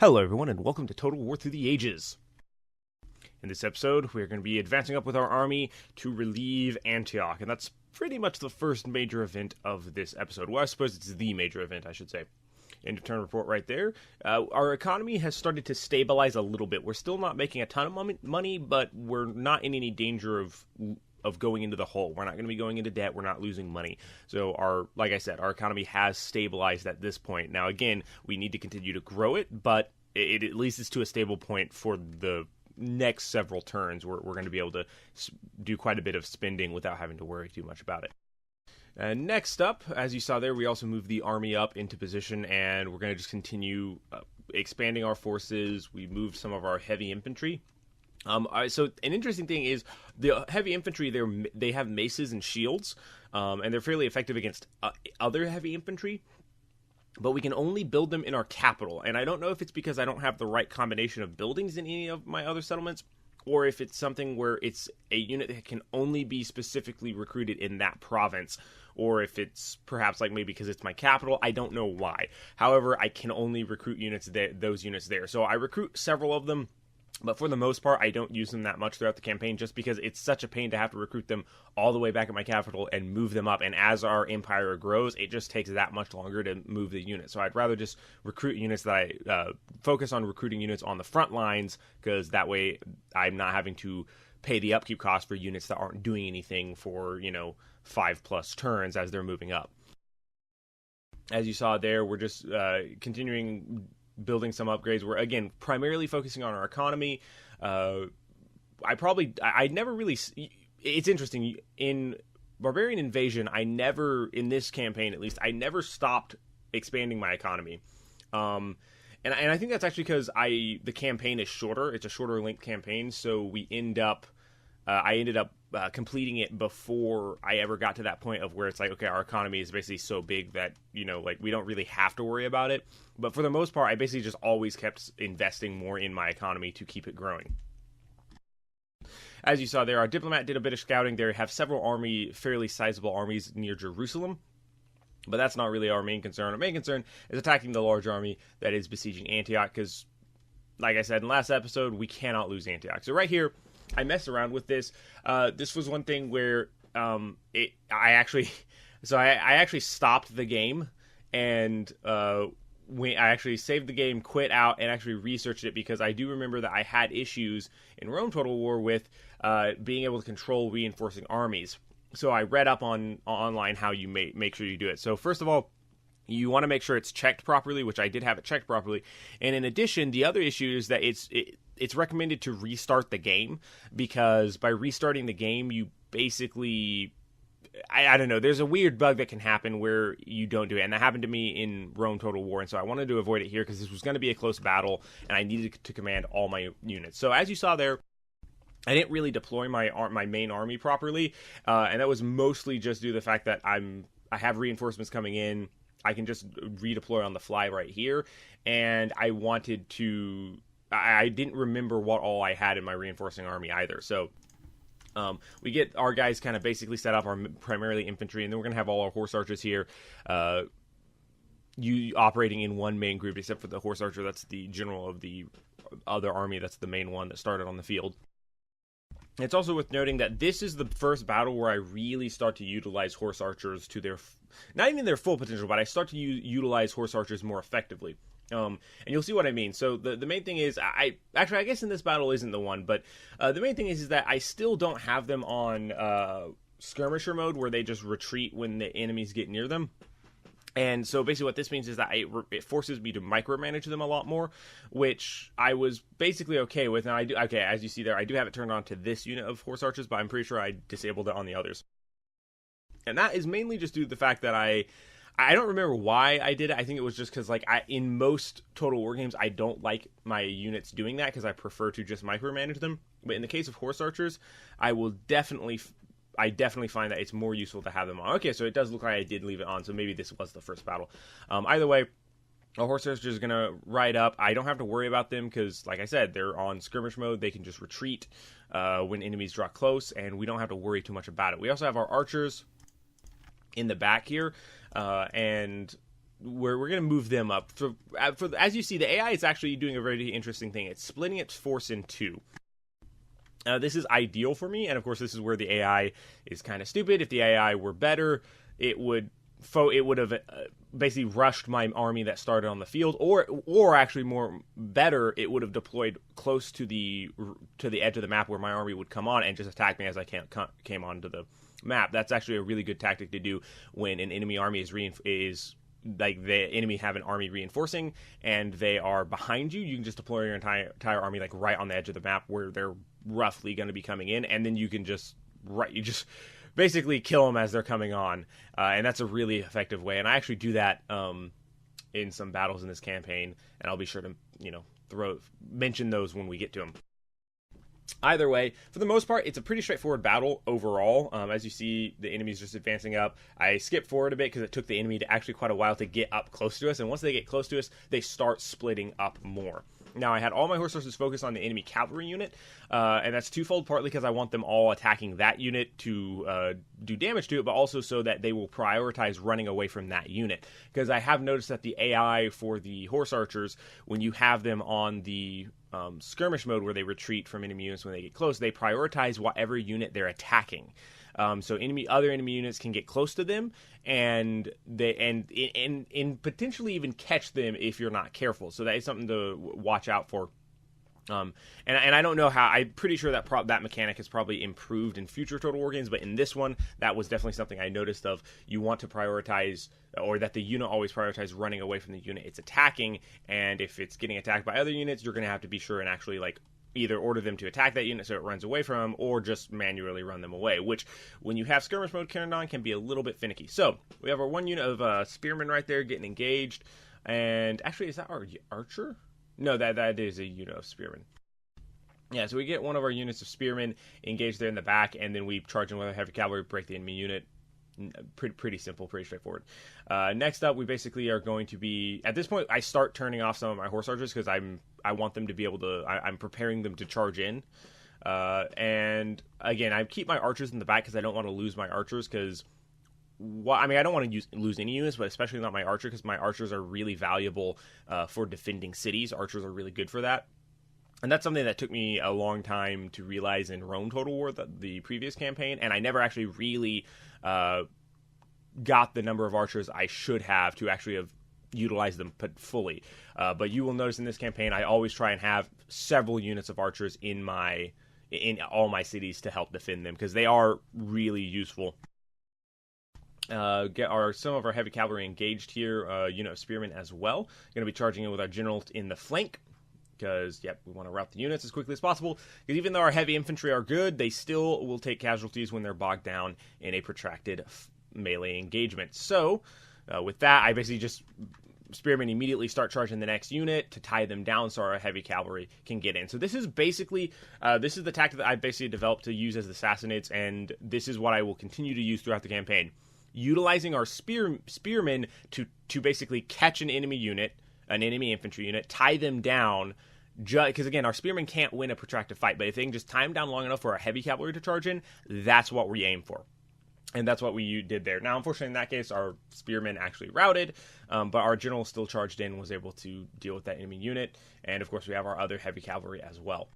Hello everyone and welcome to Total War Through the Ages. In this episode, we're going to be advancing up with our army to relieve Antioch, and that's pretty much the first major event of this episode. Well, I suppose it's the major event, I should say. End of turn report right there. Our economy has started to stabilize a little bit. We're still not making a ton of money, but we're not in any danger of going into the hole. We're not going to be going into debt. We're not losing money. So like I said, our economy has stabilized at this point. Now, again, we need to continue to grow it, but it at least is to a stable point for the next several turns. We're going to be able to do quite a bit of spending without having to worry too much about it. Next up, as you saw there, we also moved the army up into position, and we're going to just continue expanding our forces. We moved some of our heavy infantry. So an interesting thing is the heavy infantry, they have maces and shields, and they're fairly effective against other heavy infantry, but we can only build them in our capital. And I don't know if it's because I don't have the right combination of buildings in any of my other settlements, or if it's something where it's a unit that can only be specifically recruited in that province, or if it's perhaps like maybe because it's my capital. I don't know why. However, I can only recruit those units there. So I recruit several of them, but for the most part, I don't use them that much throughout the campaign just because it's such a pain to have to recruit them all the way back at my capital and move them up. And as our empire grows, it just takes that much longer to move the units. So I'd rather just recruit units that I focus on recruiting units on the front lines, because that way I'm not having to pay the upkeep cost for units that aren't doing anything for, 5+ turns as they're moving up. As you saw there, we're just continuing building some upgrades. We're again primarily focusing on our economy. I never really. It's interesting in Barbarian Invasion. In this campaign at least, I never stopped expanding my economy. And I think that's actually because the campaign is shorter. It's a shorter length campaign, so I ended up completing it before I ever got to that point of where it's like, okay, our economy is basically so big that, we don't really have to worry about it. But for the most part, I basically just always kept investing more in my economy to keep it growing. As you saw there, our diplomat did a bit of scouting. They have several fairly sizable armies near Jerusalem. But that's not really our main concern. Our main concern is attacking the large army that is besieging Antioch, because, like I said in the last episode, we cannot lose Antioch. So right here, I messed around with this. This was one thing where I actually stopped the game, and I actually saved the game, quit out, and actually researched it, because I do remember that I had issues in Rome Total War with being able to control reinforcing armies. So I read up online how you make sure you do it. So first of all, you want to make sure it's checked properly, which I did have it checked properly. And in addition, the other issue is that it's recommended to restart the game, because by restarting the game, you basically, I don't know, there's a weird bug that can happen where you don't do it. And that happened to me in Rome Total War. And so I wanted to avoid it here, because this was going to be a close battle and I needed to command all my units. So as you saw there, I didn't really deploy my main army properly, and that was mostly just due to the fact that I have reinforcements coming in. I can just redeploy on the fly right here, and I didn't remember what all I had in my reinforcing army either. So we get our guys kind of basically set up, our primarily infantry, and then we're going to have all our horse archers here, operating in one main group, except for the horse archer. That's the general of the other army. That's the main one that started on the field. It's also worth noting that this is the first battle where I really start to utilize horse archers to not even their full potential, but I start to utilize horse archers more effectively. And you'll see what I mean. So the main thing is, I guess in this battle isn't the one, but the main thing is that I still don't have them on skirmisher mode, where they just retreat when the enemies get near them. And so basically what this means is that it forces me to micromanage them a lot more, which I was basically okay with. Now as you see there, I do have it turned on to this unit of horse archers, but I'm pretty sure I disabled it on the others. And that is mainly just due to the fact that I don't remember why I did it. I think it was just because, in most Total War games, I don't like my units doing that, because I prefer to just micromanage them. But in the case of horse archers, I definitely find that it's more useful to have them on. Okay, so it does look like I did leave it on, so maybe this was the first battle. Either way, a horse archer is going to ride up. I don't have to worry about them, because, like I said, they're on skirmish mode. They can just retreat when enemies draw close, and we don't have to worry too much about it. We also have our archers in the back here, and we're gonna move them up. As you see, the AI is actually doing a very interesting thing. It's splitting its force in two. This is ideal for me, and of course, this is where the AI is kind of stupid. If the AI were better, it would have basically rushed my army that started on the field, or actually more better, it would have deployed close to the edge of the map where my army would come on and just attack me as I came onto the map. That's actually a really good tactic to do when an enemy army is like the enemy have an army reinforcing and they are behind you. You can just deploy your entire army like right on the edge of the map where they're roughly going to be coming in, and then you can just basically kill them as they're coming on, and that's a really effective way. And I actually do that in some battles in this campaign, and I'll be sure to mention those when we get to them. Either way, for the most part, it's a pretty straightforward battle overall. As you see, the enemy's just advancing up. I skipped forward a bit because it took the enemy to actually quite a while to get up close to us, and once they get close to us, they start splitting up more. Now, I had all my horse sources focused on the enemy cavalry unit, and that's twofold, partly because I want them all attacking that unit to do damage to it, but also so that they will prioritize running away from that unit. Because I have noticed that the AI for the horse archers, when you have them on the skirmish mode where they retreat from enemy units when they get close, they prioritize whatever unit they're attacking. So other enemy units can get close to them and potentially even catch them if you're not careful. So that is something to watch out for. And I don't know how. I'm pretty sure that that mechanic has probably improved in future Total War games, but in this one, that was definitely something I noticed of. You want to prioritize, or that the unit always prioritize running away from the unit it's attacking, and if it's getting attacked by other units, you're going to have to be sure and actually either order them to attack that unit so it runs away from them, or just manually run them away, which, when you have skirmish mode turned on, can be a little bit finicky. So, we have our one unit of spearmen right there getting engaged, and actually, is that our archer? No, that is a unit of spearmen. Yeah, so we get one of our units of spearmen engaged there in the back, and then we charge in with our heavy cavalry, break the enemy unit. Pretty simple, pretty straightforward. Next up, we basically are going to be, at this point, I start turning off some of my horse archers because I want them to be able to, I'm preparing them to charge in. And again, I keep my archers in the back because I don't want to lose my archers because, I don't want to lose any units, but especially not my archer, because my archers are really valuable for defending cities. Archers are really good for that. And that's something that took me a long time to realize in Rome Total War, the previous campaign, and I never actually really got the number of archers I should have to actually have utilized them fully. But you will notice in this campaign, I always try and have several units of archers in all my cities to help defend them, because they are really useful. Get some of our heavy cavalry engaged here, unit of spearmen as well. Going to be charging in with our general in the flank, because, we want to rout the units as quickly as possible, because even though our heavy infantry are good, they still will take casualties when they're bogged down in a protracted melee engagement. So, with that, I basically just spearmen immediately start charging the next unit to tie them down so our heavy cavalry can get in. So this is basically, this is the tactic that I basically developed to use as the Sassanids, and this is what I will continue to use throughout the campaign. Utilizing our spearmen to basically catch an enemy infantry unit, tie them down, because again, our spearmen can't win a protracted fight, but if they can just tie them down long enough for our heavy cavalry to charge in, that's what we aim for. And that's what we did there. Now, unfortunately, in that case, our spearmen actually routed, but our general still charged in, was able to deal with that enemy unit, and of course, we have our other heavy cavalry as well.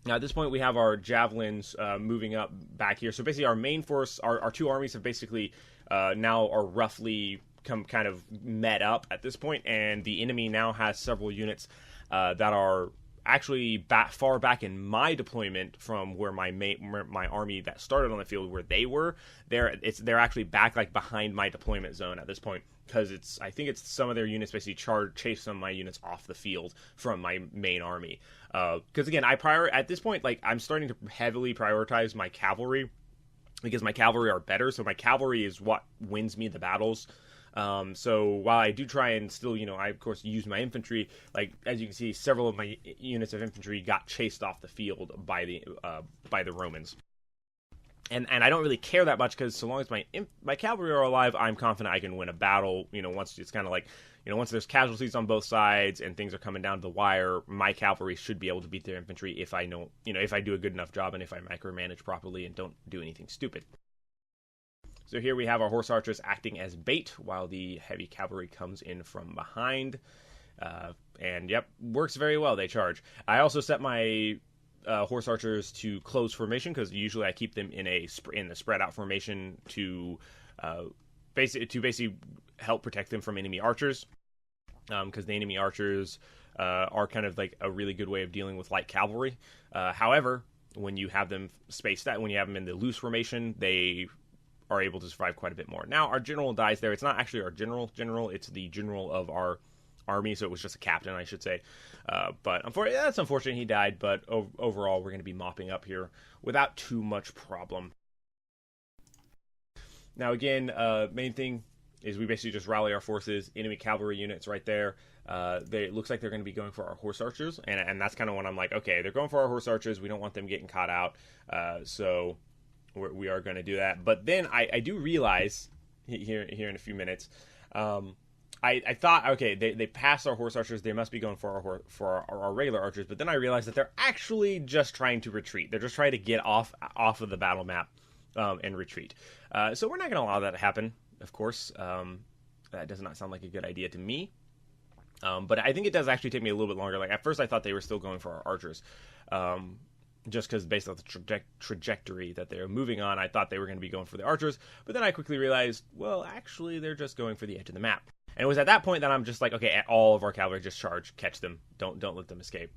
Now, at this point, we have our javelins moving up back here. So basically, our main force, our two armies have basically now are roughly kind of met up at this point, and the enemy now has several units that are actually far back in my deployment from where my army that started on the field, where they were. They're actually back behind my deployment zone at this point, because I think it's some of their units basically chase some of my units off the field from my main army. Because again, at this point, I'm starting to heavily prioritize my cavalry, because my cavalry are better. So my cavalry is what wins me the battles. So while I do try and still, I of course use my infantry, as you can see, several of my units of infantry got chased off the field by the Romans. And I don't really care that much, because so long as my cavalry are alive, I'm confident I can win a battle. Once it's kind of once there's casualties on both sides and things are coming down to the wire, my cavalry should be able to beat their infantry if I if I do a good enough job and if I micromanage properly and don't do anything stupid. So here we have our horse archers acting as bait while the heavy cavalry comes in from behind. And yep, works very well. They charge. I also set my horse archers to close formation because usually I keep them in the spread out formation to basically help protect them from enemy archers. Because the enemy archers are kind of like a really good way of dealing with light cavalry. However, when you have them spaced out, when you have them in the loose formation, they are able to survive quite a bit more. Now, our general dies there. It's not actually our general. It's the general of our army, so it was just a captain, I should say. But that's unfortunate he died, but overall, we're going to be mopping up here without too much problem. Now, again, main thing is we basically just rally our forces, enemy cavalry units right there. It looks like they're going to be going for our horse archers, and that's kind of when I'm like, okay, they're going for our horse archers. We don't want them getting caught out, so we are going to do that. But then I do realize here in a few minutes, I thought, okay, they passed our horse archers. They must be going for our regular archers. But then I realized that they're actually just trying to retreat. They're just trying to get off of the battle map and retreat. So we're not going to allow that to happen. Of course, that does not sound like a good idea to me. But I think it does actually take me a little bit longer. Like at first, I thought they were still going for our archers, just because based on the trajectory that they're moving on, I thought they were going to be going for the archers. But then I quickly realized, well, actually, they're just going for the edge of the map. And it was at that point that I'm just like, okay, all of our cavalry just charge, catch them, don't let them escape.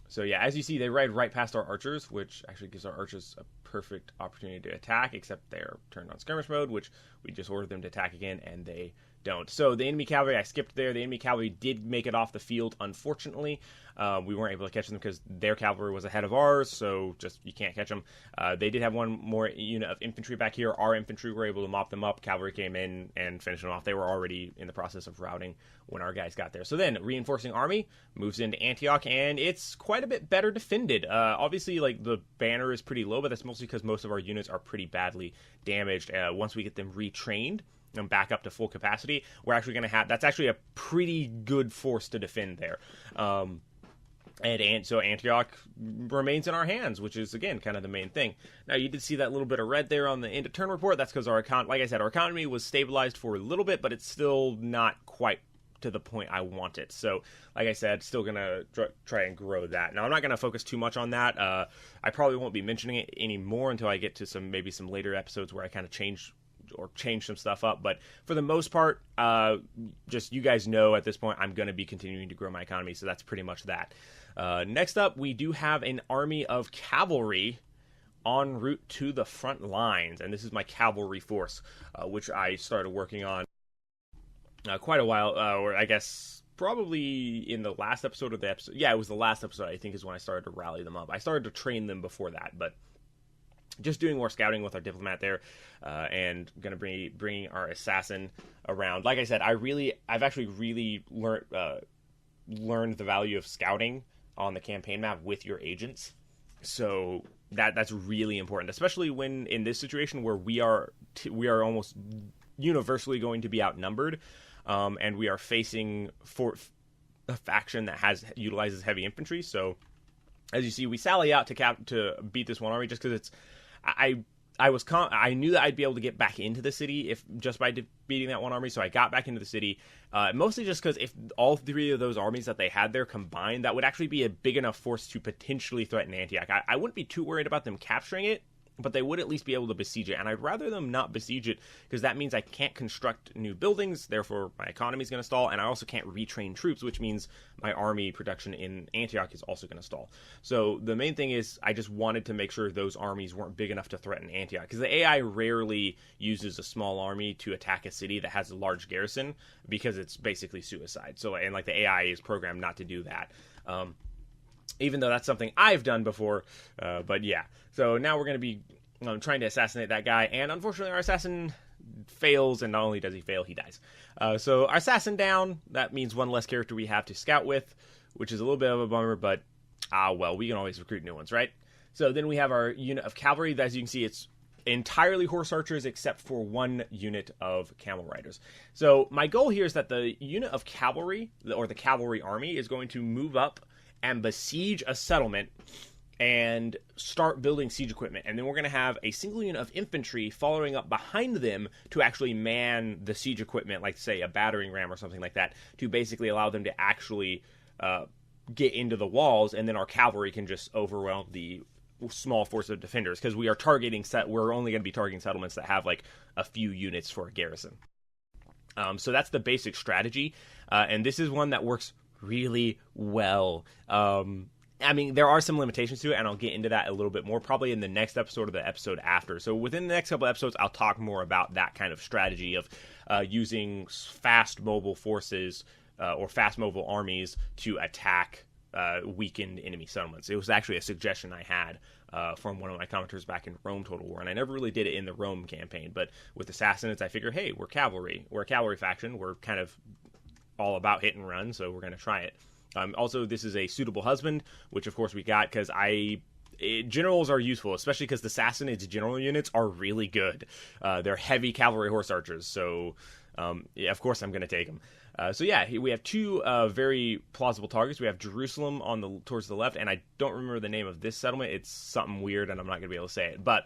So yeah, as you see, they ride right past our archers, which actually gives our archers a perfect opportunity to attack, except they're turned on skirmish mode, which we just ordered them to attack again, and they don't. So the enemy cavalry, I skipped there. The enemy cavalry did make it off the field, unfortunately. We weren't able to catch them because their cavalry was ahead of ours, so just you can't catch them. They did have one more unit of infantry back here. Our infantry were able to mop them up. Cavalry came in and finished them off. They were already in the process of routing when our guys got there. So then, reinforcing army moves into Antioch, and it's quite a bit better defended. Obviously, like the banner is pretty low, but that's mostly because most of our units are pretty badly damaged. Once we get them retrained and back up to full capacity, we're actually going to have, that's actually a pretty good force to defend there. And so Antioch remains in our hands, which is, again, kind of the main thing. Now, you did see that little bit of red there on the end of turn report. That's because like I said, our economy was stabilized for a little bit, but it's still not quite to the point I want it. So, like I said, still going to try and grow that. Now, I'm not going to focus too much on that. I probably won't be mentioning it anymore until I get to maybe some later episodes where I kind of change some stuff up. But for the most part, just you guys know at this point, I'm going to be continuing to grow my economy. So that's pretty much that. Next up, we do have an army of cavalry en route to the front lines. And this is my cavalry force, which I started working on quite a while, or I guess probably in the last episode of the episode. Yeah, it was the last episode, I think, is when I started to rally them up. I started to train them before that, but just doing more scouting with our diplomat there, and going to be bringing our assassin around. Like I said, I've actually really learned the value of scouting on the campaign map with your agents. So that's really important, especially when in this situation where we are almost universally going to be outnumbered, and we are facing a faction that utilizes heavy infantry. So as you see, we sally out to beat this one army just because it's. I knew that I'd be able to get back into the city just by beating that one army, so I got back into the city, mostly just because if all three of those armies that they had there combined, that would actually be a big enough force to potentially threaten Antioch. I wouldn't be too worried about them capturing it, but they would at least be able to besiege it, and I'd rather them not besiege it, because that means I can't construct new buildings, therefore my economy is going to stall, and I also can't retrain troops, which means my army production in Antioch is also going to stall. So the main thing is, I just wanted to make sure those armies weren't big enough to threaten Antioch, because the AI rarely uses a small army to attack a city that has a large garrison, because it's basically suicide. So, and like the AI is programmed not to do that. Even though that's something I've done before, but yeah. So now we're going to be trying to assassinate that guy, and unfortunately our assassin fails, and not only does he fail, he dies. So our assassin down, that means one less character we have to scout with, which is a little bit of a bummer, but well, we can always recruit new ones, right? So then we have our unit of cavalry. As you can see, it's entirely horse archers except for one unit of camel riders. So my goal here is that the unit of cavalry, or the cavalry army, is going to move up and besiege a settlement and start building siege equipment. And then we're going to have a single unit of infantry following up behind them to actually man the siege equipment, like, say, a battering ram or something like that, to basically allow them to actually get into the walls, and then our cavalry can just overwhelm the small force of defenders, because we're only going to be targeting settlements that have, like, a few units for a garrison. So that's the basic strategy, and this is one that works really well. I mean, there are some limitations to it, and I'll get into that a little bit more probably in the next episode or the episode after. So within the next couple episodes, I'll talk more about that kind of strategy of using fast mobile forces or fast mobile armies to attack weakened enemy settlements. It was actually a suggestion I had from one of my commenters back in Rome Total War, and I never really did it in the Rome campaign, but with Assassinates, I figured, hey, we're cavalry. We're a cavalry faction. We're kind of all about hit and run, so we're going to try it. Also, this is a suitable husband, which of course we got because generals are useful, especially because the Assassinates general units are really good. They're heavy cavalry horse archers, so yeah, of course I'm going to take them. So yeah, we have two very plausible targets. We have Jerusalem towards the left, and I don't remember the name of this settlement. It's something weird, and I'm not going to be able to say it. But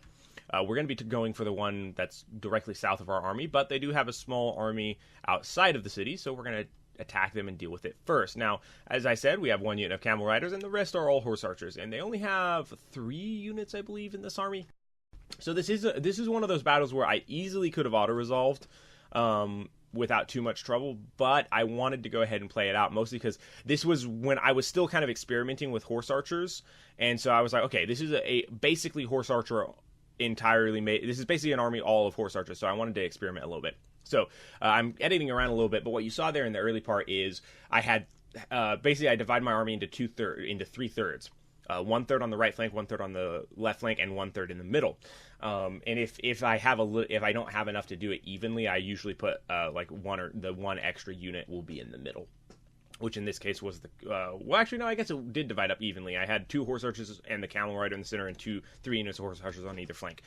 we're going to be going for the one that's directly south of our army, but they do have a small army outside of the city, so we're going to attack them and deal with it first. Now, as I said, we have one unit of camel riders, and the rest are all horse archers, and they only have 3 units, I believe, in this army. So this is one of those battles where I easily could have auto-resolved without too much trouble, but I wanted to go ahead and play it out, mostly because this was when I was still kind of experimenting with horse archers, and so I was like, okay, this is a basically horse archer entirely made. This is basically an army all of horse archers, so I wanted to experiment a little bit. So I'm editing around a little bit, but what you saw there in the early part is I had basically I divide my army into 3 thirds. 1/3 on the right flank, 1/3 on the left flank, and 1/3 in the middle. And if I don't have enough to do it evenly, I usually put like one extra unit will be in the middle, which in this case was well, actually no, I guess it did divide up evenly. I had 2 horse archers and the camel rider in the center, and 3 units of horse archers on either flank.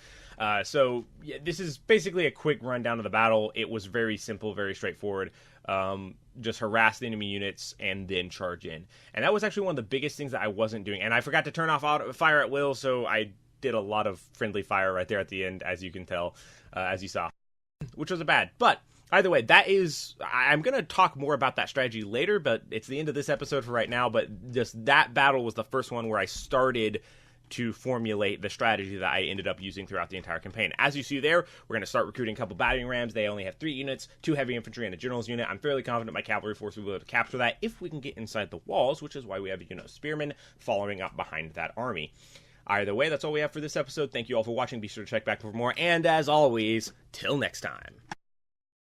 So yeah, this is basically a quick rundown of the battle. It was very simple, very straightforward. Just harass the enemy units and then charge in. And that was actually one of the biggest things that I wasn't doing. And I forgot to turn off fire at will, so I did a lot of friendly fire right there at the end, as you can tell, as you saw, which was bad. But either way, I'm going to talk more about that strategy later, but it's the end of this episode for right now. But just that battle was the first one where I started to formulate the strategy that I ended up using throughout the entire campaign. As you see there, we're going to start recruiting a couple battering rams. They only have 3 units, 2 heavy infantry, and a general's unit. I'm fairly confident my cavalry force will be able to capture that if we can get inside the walls, which is why we have a unit of spearmen following up behind that army. Either way, that's all we have for this episode. Thank you all for watching. Be sure to check back for more. And as always, till next time.